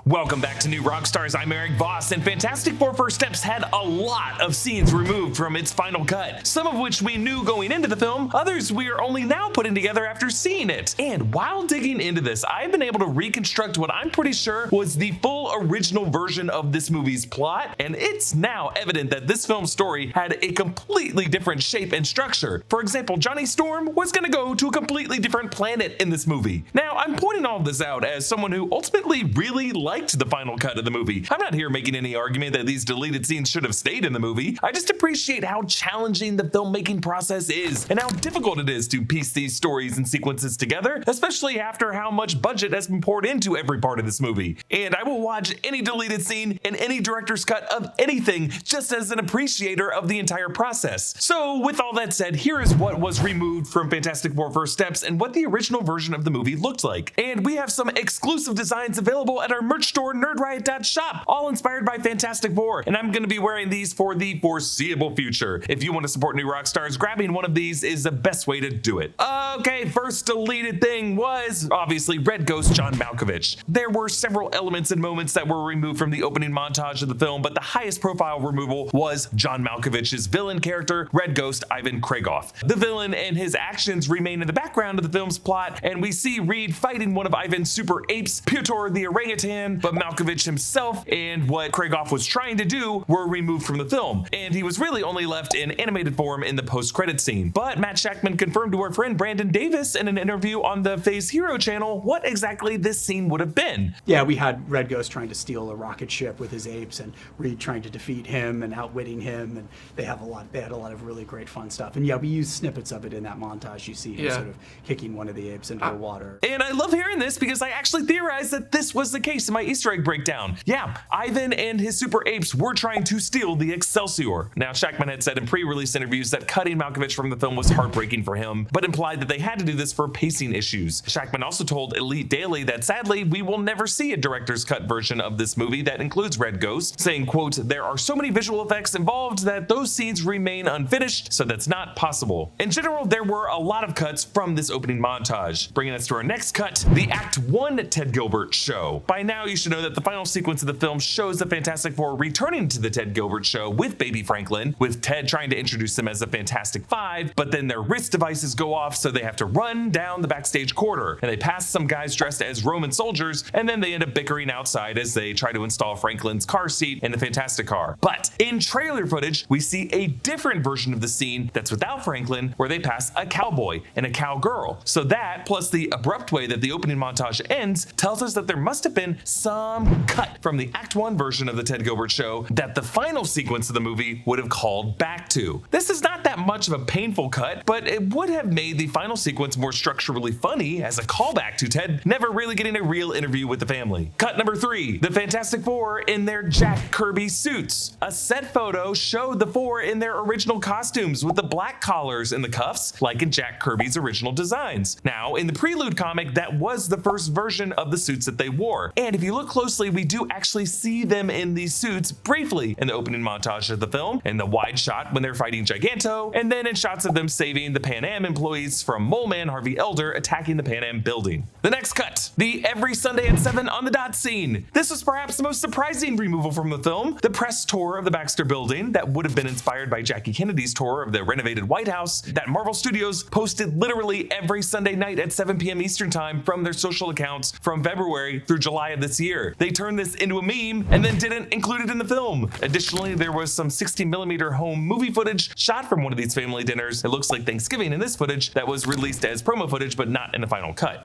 Welcome back to New Rockstars. I'm Erik Voss, and Fantastic Four First Steps had a lot of scenes removed from its final cut, some of which we knew going into the film, others we are only now putting together after seeing it. And while digging into this, I've been able to reconstruct what I'm pretty sure was the full original version of this movie's plot, and it's now evident that this film's story had a completely different shape and structure. For example, Johnny Storm was going to go to a completely different planet in this movie. Now, I'm pointing all of this out as someone who ultimately really liked the final cut of the movie. I'm not here making any argument that these deleted scenes should have stayed in the movie. I just appreciate how challenging the filmmaking process is and how difficult it is to piece these stories and sequences together, especially after how much budget has been poured into every part of this movie. And I will watch any deleted scene and any director's cut of anything just as an appreciator of the entire process. So with all that said, here is what was removed from Fantastic Four First Steps and what the original version of the movie looked like. And we have some exclusive designs available at our merch store, nerdriot.shop, all inspired by Fantastic Four, and I'm going to be wearing these for the foreseeable future. If you want to support New Rockstars, grabbing one of these is the best way to do it. Okay, first deleted thing was obviously Red Ghost John Malkovich. There were several elements and moments that were removed from the opening montage of the film, but the highest profile removal was John Malkovich's villain character, Red Ghost Ivan Kragoff. The villain and his actions remain in the background of the film's plot, and we see Reed fighting one of Ivan's super apes, Piotr the orangutan, but Malkovich himself and what Kragoff was trying to do were removed from the film, and he was really only left in animated form in the post-credit scene. But Matt Shackman confirmed to our friend Brandon Davis in an interview on the Phase Hero channel what exactly this scene would have been. Yeah, we had Red Ghost trying to steal a rocket ship with his apes, and Reed trying to defeat him and outwitting him, and they had a lot of really great fun stuff. And yeah, we used snippets of it in that montage. You see him sort of kicking one of the apes into the water. And I love hearing this because I actually theorized that this was the case in my Easter egg breakdown. Yeah, Ivan and his super apes were trying to steal the Excelsior. Now, Shackman had said in pre-release interviews that cutting Malkovich from the film was heartbreaking for him, but implied that they had to do this for pacing issues. Shackman also told Elite Daily that sadly, we will never see a director's cut version of this movie that includes Red Ghost, saying, quote, "There are so many visual effects involved that those scenes remain unfinished, so that's not possible." In general, there were a lot of cuts from this opening montage. Bringing us to our next cut, the Act 1 Ted Gilbert show. By now, you should know that the final sequence of the film shows the Fantastic Four returning to the Ted Gilbert show with Baby Franklin, with Ted trying to introduce them as the Fantastic Five, but then their wrist devices go off, so they have to run down the backstage corridor, and they pass some guys dressed as Roman soldiers, and then they end up bickering outside as they try to install Franklin's car seat in the Fantastic car. But in trailer footage, we see a different version of the scene that's without Franklin, where they pass a cowboy and a cowgirl. So that, plus the abrupt way that the opening montage ends, tells us that there must have been some cut from the Act 1 version of the Ted Gilbert show that the final sequence of the movie would have called back to. This is not that much of a painful cut, but it would have made the final sequence more structurally funny as a callback to Ted never really getting a real interview with the family. Cut number 3, the Fantastic Four in their Jack Kirby suits. A set photo showed the four in their original costumes with the black collars and the cuffs, like in Jack Kirby's original designs. Now, in the Prelude comic, that was the first version of the suits that they wore. And if you look closely, we do actually see them in these suits briefly in the opening montage of the film, in the wide shot when they're fighting Giganto, and then in shots of them saving the Pan Am employees from Mole Man Harvey Elder attacking the Pan Am building. The next cut, the Every Sunday at 7 on the dot scene. This was perhaps the most surprising removal from the film. The press tour of the Baxter building that would have been inspired by Jackie Kennedy's tour of the renovated White House that Marvel Studios posted literally every Sunday night at 7 p.m. Eastern time from their social accounts from February through July of this year. They turned this into a meme and then didn't include it in the film. Additionally, there was some 60mm home movie footage shot from one of these family dinners. It looks like Thanksgiving in this footage that was released as promo footage but not in the final cut.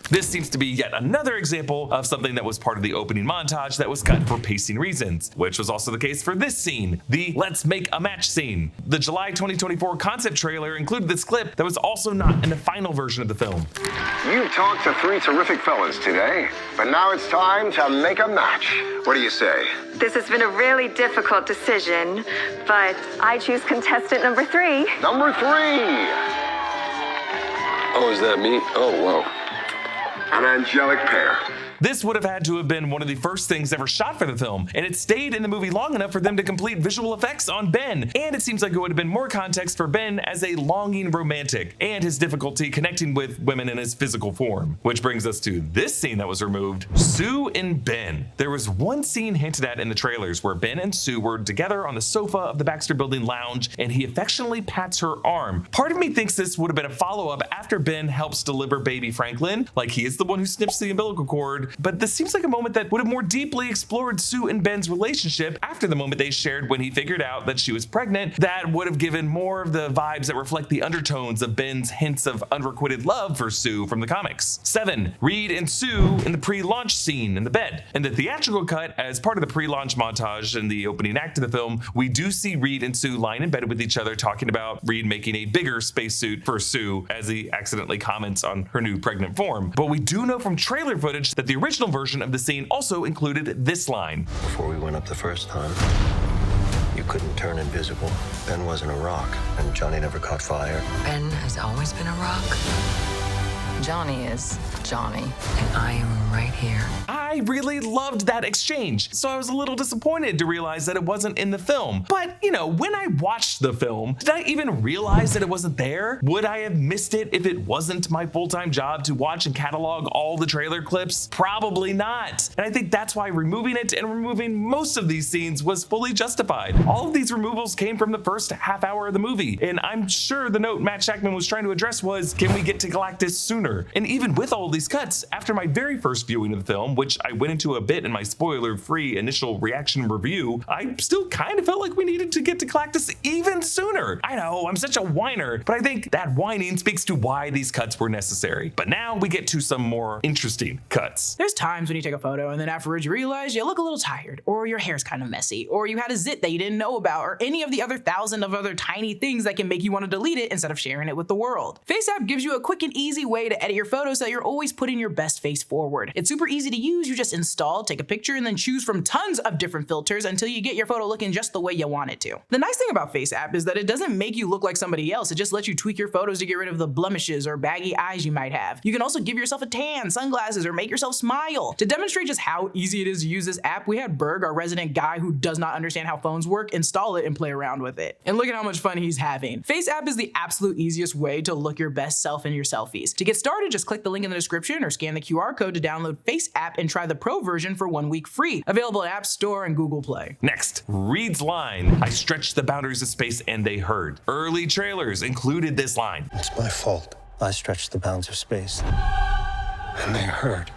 This seems to be yet another example of something that was part of the opening montage that was cut for pacing reasons, which was also the case for this scene, the Let's Make a Match scene. The July 2024 concept trailer included this clip that was also not in the final version of the film. You've talked to 3 terrific fellas today, but now it's time to make a match. What do you say? This has been a really difficult decision, but I choose contestant number 3. Number 3! Oh, is that me? Oh, whoa. An angelic pair. This would have had to have been one of the first things ever shot for the film, and it stayed in the movie long enough for them to complete visual effects on Ben, and it seems like it would have been more context for Ben as a longing romantic, and his difficulty connecting with women in his physical form. Which brings us to this scene that was removed, Sue and Ben. There was one scene hinted at in the trailers where Ben and Sue were together on the sofa of the Baxter Building lounge, and he affectionately pats her arm. Part of me thinks this would have been a follow-up after Ben helps deliver baby Franklin, like he is the one who snips the umbilical cord, but this seems like a moment that would have more deeply explored Sue and Ben's relationship after the moment they shared when he figured out that she was pregnant. That would have given more of the vibes that reflect the undertones of Ben's hints of unrequited love for Sue from the comics. 7. Reed and Sue in the pre-launch scene in the bed. In the theatrical cut, as part of the pre-launch montage in the opening act of the film, we do see Reed and Sue lying in bed with each other talking about Reed making a bigger spacesuit for Sue as he accidentally comments on her new pregnant form. But we do know from trailer footage that the original version of the scene also included this line. Before we went up the first time, you couldn't turn invisible. Ben wasn't a rock, and Johnny never caught fire. Ben has always been a rock. Johnny is Johnny, and I am right here. I really loved that exchange, so I was a little disappointed to realize that it wasn't in the film. But, you know, when I watched the film, did I even realize that it wasn't there? Would I have missed it if it wasn't my full-time job to watch and catalog all the trailer clips? Probably not. And I think that's why removing it and removing most of these scenes was fully justified. All of these removals came from the first half hour of the movie, and I'm sure the note Matt Shakman was trying to address was, can we get to Galactus sooner? And even with all these cuts, after my very first viewing of the film, which I went into a bit in my spoiler-free initial reaction review, I still kind of felt like we needed to get to Galactus even sooner. I know, I'm such a whiner, but I think that whining speaks to why these cuts were necessary. But now we get to some more interesting cuts. There's times when you take a photo and then afterwards you realize you look a little tired, or your hair's kind of messy, or you had a zit that you didn't know about, or any of the other thousand of other tiny things that can make you want to delete it instead of sharing it with the world. FaceApp gives you a quick and easy way to edit your photos so that you're always putting your best face forward. It's super easy to use. You just install, take a picture, and then choose from tons of different filters until you get your photo looking just the way you want it to. The nice thing about FaceApp is that it doesn't make you look like somebody else. It just lets you tweak your photos to get rid of the blemishes or baggy eyes you might have. You can also give yourself a tan, sunglasses, or make yourself smile. To demonstrate just how easy it is to use this app, we had Berg, our resident guy who does not understand how phones work, install it and play around with it. And look at how much fun he's having. FaceApp is the absolute easiest way to look your best self in your selfies. To get started, just click the link in the description or scan the QR code to download FaceApp and try the Pro version for 1 week free. Available at App Store and Google Play. Next, Reed's line, I stretched the boundaries of space and they heard. Early trailers included this line. It's my fault. I stretched the bounds of space, and they heard.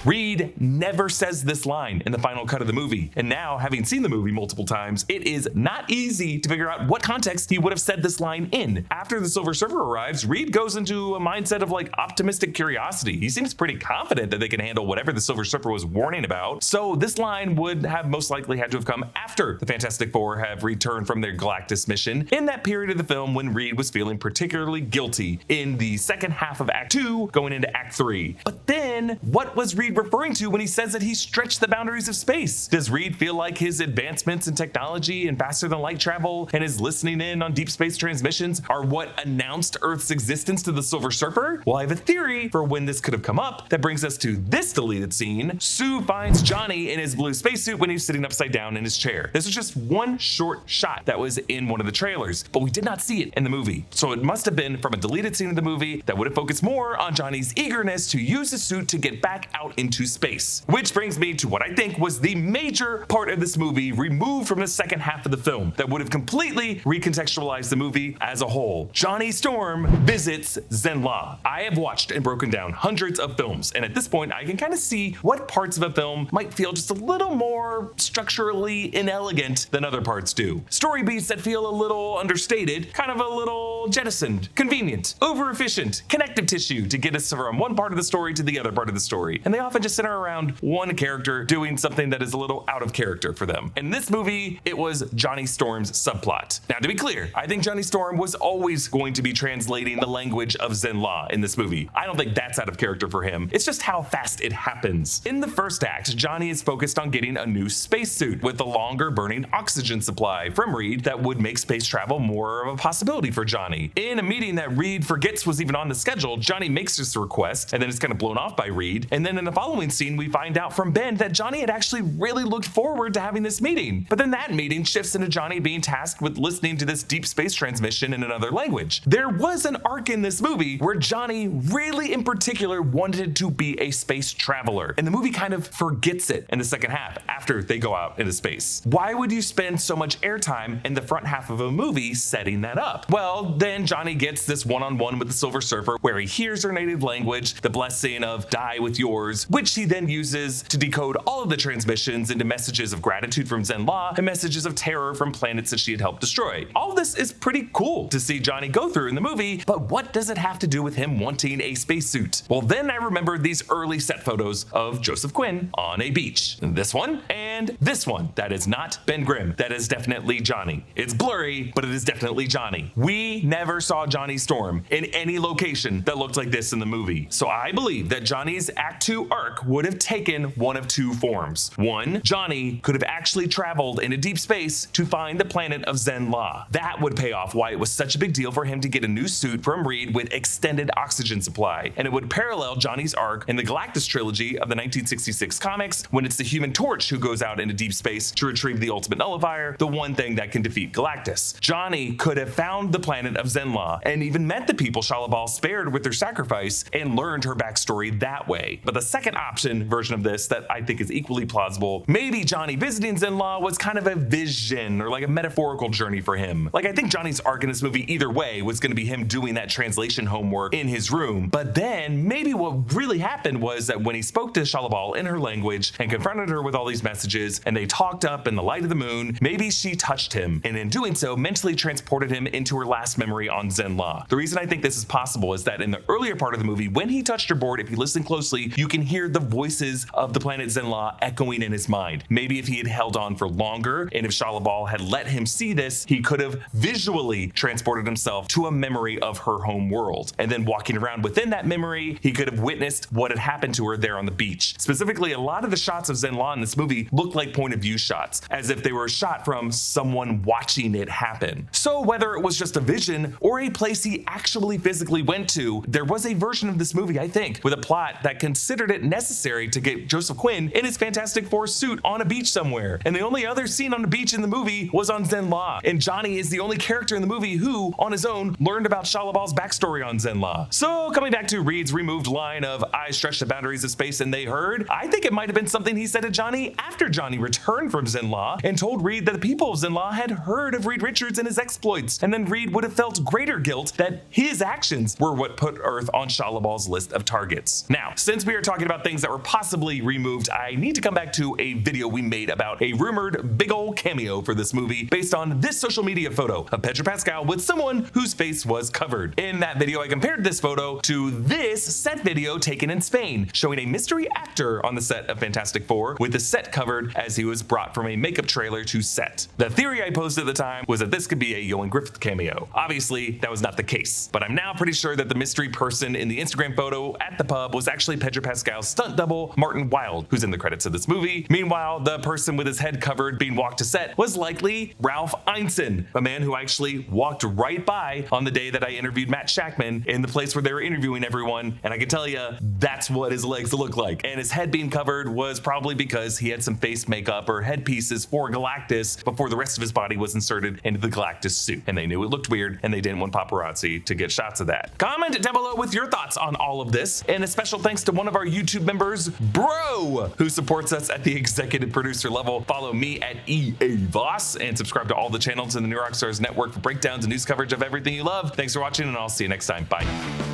Reed never says this line in the final cut of the movie, and now, having seen the movie multiple times, it is not easy to figure out what context he would have said this line in. After the Silver Surfer arrives, Reed goes into a mindset of like optimistic curiosity. He seems pretty confident that they can handle whatever the Silver Surfer was warning about, so this line would have most likely had to have come after the Fantastic Four have returned from their Galactus mission, in that period of the film when Reed was feeling particularly guilty in the second half of Act 2 going into Act 3. But then, what was Reed referring to when he says that he stretched the boundaries of space? Does Reed feel like his advancements in technology and faster than light travel and his listening in on deep space transmissions are what announced Earth's existence to the Silver Surfer? Well, I have a theory for when this could have come up that brings us to this deleted scene. Sue finds Johnny in his blue spacesuit when he's sitting upside down in his chair. This was just one short shot that was in one of the trailers, but we did not see it in the movie. So it must have been from a deleted scene of the movie that would have focused more on Johnny's eagerness to use the suit to get back out into space. Which brings me to what I think was the major part of this movie removed from the second half of the film that would have completely recontextualized the movie as a whole. Johnny Storm visits Zenn-La. I have watched and broken down hundreds of films, and at this point I can kind of see what parts of a film might feel just a little more structurally inelegant than other parts do. Story beats that feel a little understated, kind of a little jettisoned, convenient, over-efficient, connective tissue to get us from one part of the story to the other part of the story. And they often just center around one character doing something that is a little out of character for them. In this movie, it was Johnny Storm's subplot. Now, to be clear, I think Johnny Storm was always going to be translating the language of Zenn-La in this movie. I don't think that's out of character for him. It's just how fast it happens. In the first act, Johnny is focused on getting a new spacesuit with a longer burning oxygen supply from Reed that would make space travel more of a possibility for Johnny. In a meeting that Reed forgets was even on the schedule, Johnny makes this request and then it's kind of blown off by Reed. And then in the following scene, we find out from Ben that Johnny had actually really looked forward to having this meeting. But then that meeting shifts into Johnny being tasked with listening to this deep space transmission in another language. There was an arc in this movie where Johnny really in particular wanted to be a space traveler, and the movie kind of forgets it in the second half after they go out into space. Why would you spend so much airtime in the front half of a movie setting that up? Well, then Johnny gets this one-on-one with the Silver Surfer where he hears her native language, the blessing of die with yours, which he then uses to decode all of the transmissions into messages of gratitude from Zenn-La and messages of terror from planets that she had helped destroy. All of this is pretty cool to see Johnny go through in the movie, but what does it have to do with him wanting a spacesuit? Well, then I remembered these early set photos of Joseph Quinn on a beach. This one and this one. That is not Ben Grimm. That is definitely Johnny. It's blurry, but it is definitely Johnny. We never saw Johnny Storm in any location that looked like this in the movie. So I believe that Johnny's Act 2 arc would have taken one of two forms. One, Johnny could have actually traveled into deep space to find the planet of Zenn-La. That would pay off why it was such a big deal for him to get a new suit from Reed with extended oxygen supply. And it would parallel Johnny's arc in the Galactus trilogy of the 1966 comics when it's the Human Torch who goes out into deep space to retrieve the ultimate nullifier, the one thing that can defeat Galactus. Johnny could have found the planet of Zenn-La and even met the people Shalla-Bal spared with their sacrifice and learned her backstory that way. But the second option version of this that I think is equally plausible, maybe Johnny visiting Zenn-La was kind of a vision or like a metaphorical journey for him. Like, I think Johnny's arc in this movie either way was going to be him doing that translation homework in his room. But then maybe what really happened was that when he spoke to Shalla-Bal in her language and confronted her with all these messages and they talked up in the light of the moon, maybe she touched him and in doing so mentally transported him into her last memory on Zenn-La. The reason I think this is possible is that in the earlier part of the movie, when he touched her board, if you listen closely, you can hear the voices of the planet Zenn-La echoing in his mind. Maybe if he had held on for longer and if Shalla-Bal had let him see this, he could have visually transported himself to a memory of her home world. And then walking around within that memory, he could have witnessed what had happened to her there on the beach. Specifically, a lot of the shots of Zenn-La in this movie look like point of view shots, as if they were shot from someone watching it happen. So whether it was just a vision or a place he actually physically went to, there was a version of this movie, I think, with a plot that considered it necessary to get Joseph Quinn in his Fantastic Four suit on a beach somewhere. And the only other scene on the beach in the movie was on Zenn-La. And Johnny is the only character in the movie who, on his own, learned about Shalla-Bal's backstory on Zenn-La. So coming back to Reed's removed line of "I stretched the boundaries of space and they heard," I think it might have been something he said to Johnny after Johnny returned from Zenn-La and told Reed that the people of Zenn-La had heard of Reed Richards and his exploits, and then Reed would have felt greater guilt that his actions were what put Earth on Shalla-Bal's list of targets. Now, since we are talking about things that were possibly removed, I need to come back to a video we made about a rumored big ol' cameo for this movie based on this social media photo of Pedro Pascal with someone whose face was covered. In that video, I compared this photo to this set video taken in Spain, showing a mystery actor on the set of Fantastic Four with the set covered as he was brought from a makeup trailer to set. The theory I posed at the time was that this could be a Ioan Gruffudd cameo. Obviously, that was not the case, but I'm now pretty sure that the mystery person in the Instagram photo at the pub was actually Pedro Pascal's stunt double, Martin Wilde, who's in the credits of this movie. Meanwhile, the person with his head covered being walked to set was likely Ralph Ineson, a man who I actually walked right by on the day that I interviewed Matt Shackman in the place where they were interviewing everyone, and I can tell you, that's what his legs look like. And his head being covered was probably because he had some face makeup or headpieces for Galactus before the rest of his body was inserted into the Galactus suit. And they knew it looked weird, and they didn't want paparazzi to get shots of that. Comment down below with your thoughts on all of this, and a special thanks to one of our YouTube members, Bro, who supports us at the executive producer level. Follow me at EA Voss, and subscribe to all the channels in the New Rockstars network for breakdowns and news coverage of everything you love. Thanks for watching, and I'll see you next time. Bye.